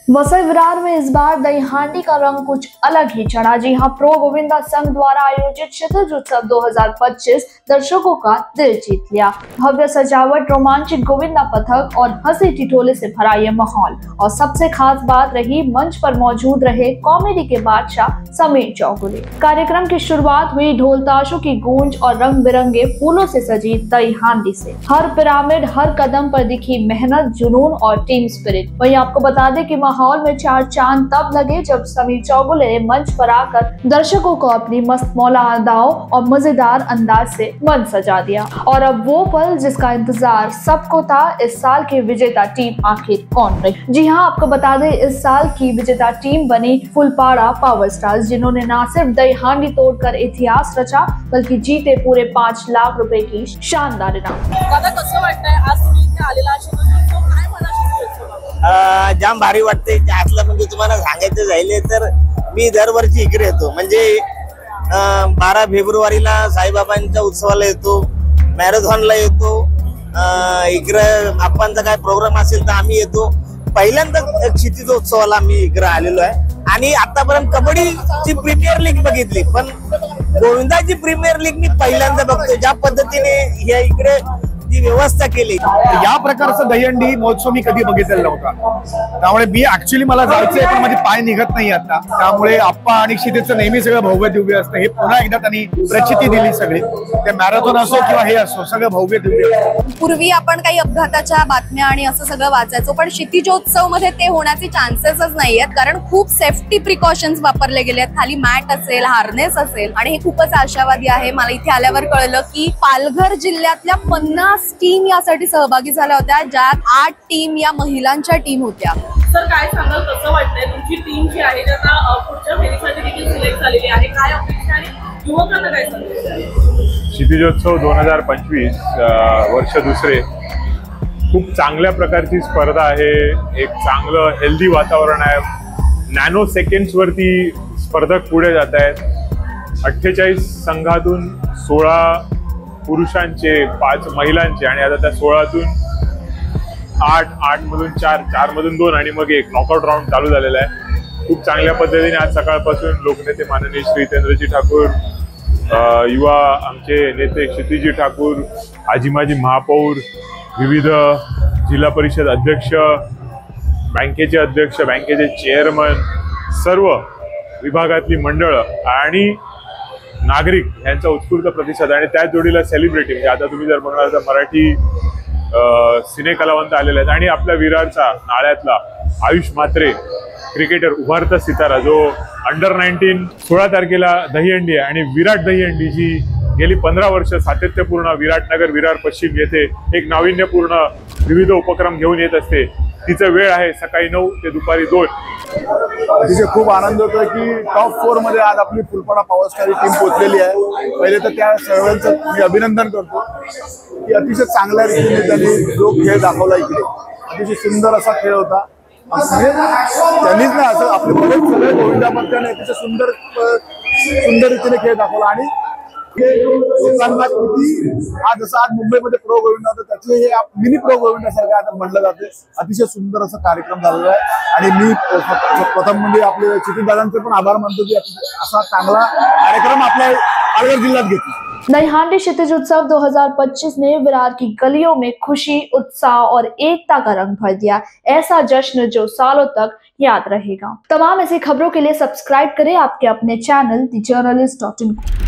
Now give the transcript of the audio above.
वसई विरार में इस बार दही हांडी का रंग कुछ अलग ही चढ़ा। जी हां, प्रो गोविंदा संघ द्वारा आयोजित क्षितिज उत्सव 2025 दर्शकों का दिल जीत लिया। भव्य सजावट, रोमांचिक गोविंदा पथक और हंसी ठिठोले से भरा ये माहौल। और सबसे खास बात रही मंच पर मौजूद रहे कॉमेडी के बादशाह समीर चौगुले। कार्यक्रम की शुरुआत हुई ढोल ताशों की गूंज और रंग बिरंगे फूलों से सजी दही हांडी से। हर पिरामिड, हर कदम पर दिखी मेहनत, जुनून और टीम स्पिरिट। वहीं आपको बता दें कि माहौल में चार चांद तब लगे जब समीर चौगुले ने मंच पर आकर दर्शकों को अपनी मस्त मौला अदाओं और मजेदार अंदाज से मन सजा दिया। और अब वो पल जिसका इंतजार सबको था, इस साल की विजेता टीम आखिर कौन रही। जी हाँ, आपको बता दें इस साल की विजेता टीम बनी फुलपाड़ा पावर स्टार्स, जिन्होंने न सिर्फ दही हांडी तोड़कर इतिहास रचा बल्कि जीते पूरे 5 लाख रुपए की शानदार इनाम। जाम भारी वाटते। असलं म्हणजे तुम्हाला सांगायचं झाले तर मी दरवर्षी इकडे येतो। म्हणजे 12 फेब्रुवारीला साईबाबांच्या उत्सवाला येतो, मॅरेथॉनला येतो, इकडे आपणचा काय प्रोग्राम असेल तर आम्ही येतो। पहिल्यांदा क्षितिज उत्सवाला आम्ही इकडे आलेलो आहे आणि आतापर्यंत कबड्डीची प्रीमियर लीग बघितली, पण गोविंदाची प्रीमियर लीग मी पहिल्यांदा बघतो। ज्या पद्धतीने या इकडे व्यवस्था केली, या प्रकारचा दहीहंडी महोत्सव मी कधी बघितलेला नव्हता। त्यामुळे मी ऍक्च्युअली मला जायचंय पण माझे पाय निघत नाही आता। त्यामुळे आप्पा आणि क्षितिजचं नेहमी सगळं भव्य दिव्य असतं। हे पुन्हा एकदा त्यांनी प्रचिती दिली सगळी, ते मॅरेथॉन असो किंवा हे असो, सगळं भव्य दिव्य। पूर्वी आपण काही अपघाताच्या बातम्या आणि असं सगळं वाचायचो, पण क्षितिजोत्सव मध्ये ते होण्याचे चान्सेसच नाहीयेत, कारण खूप सेफ्टी प्रिकॉशन्स वापरले गेले आहेत। खाली मॅट असेल, हार्नेस असेल, आणि हे खूपच आशावादी आहे। मला इथे आल्यावर कळलं की पालघर जिल्ह्यातल्या 50 टीम यासाठी सहभागी झाल्या होत्या, ज्यात 8 टीम या महिलांच्या टीम होत्या। सर, काय सांगाल, कसं वाटतंय तुमची टीम जी आहे आता पुढच्या फेरीसाठी देखील सिलेक्ट झालेली आहे, काय अपेक्षा आणि युवकांना काय सांगाल? क्षितिजोत्सव 2025 वर्ष दुसरे, खूप चांगल्या प्रकारची स्पर्धा आहे। एक चांगलं हेल्दी वातावरण आहे। नॅनो सेकंड्स वरती स्पर्धक पुढे जात आहेत। 48 संघातून 16 पुरुषांचे, 5 महिलांचे आणि आता त्या 16तून 8 मधून 4 मधून 2 आणि मग 1 नॉकआउट राऊंड चालू झालेला आहे। खूप चांगल्या पद्धतीने आज सकाळपासून लोकनेते माननीय श्री हितेंद्रजी ठाकूर, युवा आमचे नेते क्षितिजी ठाकूर, आजीमाजी महापौर, विविध जिल्हा परिषद अध्यक्ष, बँकेचे अध्यक्ष, बँकेचे चेअरमन, सर्व विभागातली मंडळं आणि नागरिक यांचा उत्स्फूर्त प्रतिसाद आणि त्या जोडीला सेलिब्रिटी, म्हणजे आता तुम्ही जर बघणार तर मराठी सिने कलावंत आलेले आहेत आणि आपल्या विरारचा नाळ्यातला आयुष म्हात्रे क्रिकेटर, उभारता सितारा, जो अंडर-19 16 तारखेला दहीहंडी आहे आणि विराट दहीहंडी जी गेली 15 वर्ष सातत्यपूर्ण विराटनगर, विरार पश्चिम येथे एक नाविन्यपूर्ण विविध उपक्रम घेऊन येत असते। तिचा वेळ आहे सकाळी 9 ते दुपारी 2। अतिशय खूप आनंद होतोय की टॉप 4 मध्ये आज आपली फुलपाडा पॉवर स्टार टीम पोहोचलेली आहे। पहिले तर त्या सर्वांचं मी अभिनंदन करतो की अतिशय चांगल्या रीतीने त्यांनी जो खेळ दाखवला इकडे, अतिशय सुंदर असा खेळ होता। त्यांनीच ना असं आपले बरेच सगळे गोविंदाबद्दल अतिशय सुंदर रीतीने खेळ दाखवला आणि लोकांना किती आज मुंबईमध्ये प्रो गोविंदा होतं त्याचे हे मिनी प्रो गोविंदा सारखं आता म्हणलं जाते। अतिशय सुंदर असा कार्यक्रम झालेला आहे आणि मी प्रथम म्हणजे आपले क्षितिजदादांचे पण आभार मानतो की असा चांगला कार्यक्रम आपल्या पालघर जिल्ह्यात घेतला। दही हांडी क्षितिज उत्सव 2025 ने विरार की गलियों में खुशी, उत्साह और एकता का रंग भर दिया। ऐसा जश्न जो सालों तक याद रहेगा। तमाम ऐसी खबरों के लिए सब्सक्राइब करें आपके अपने चैनल द जर्नलिस्ट.in को।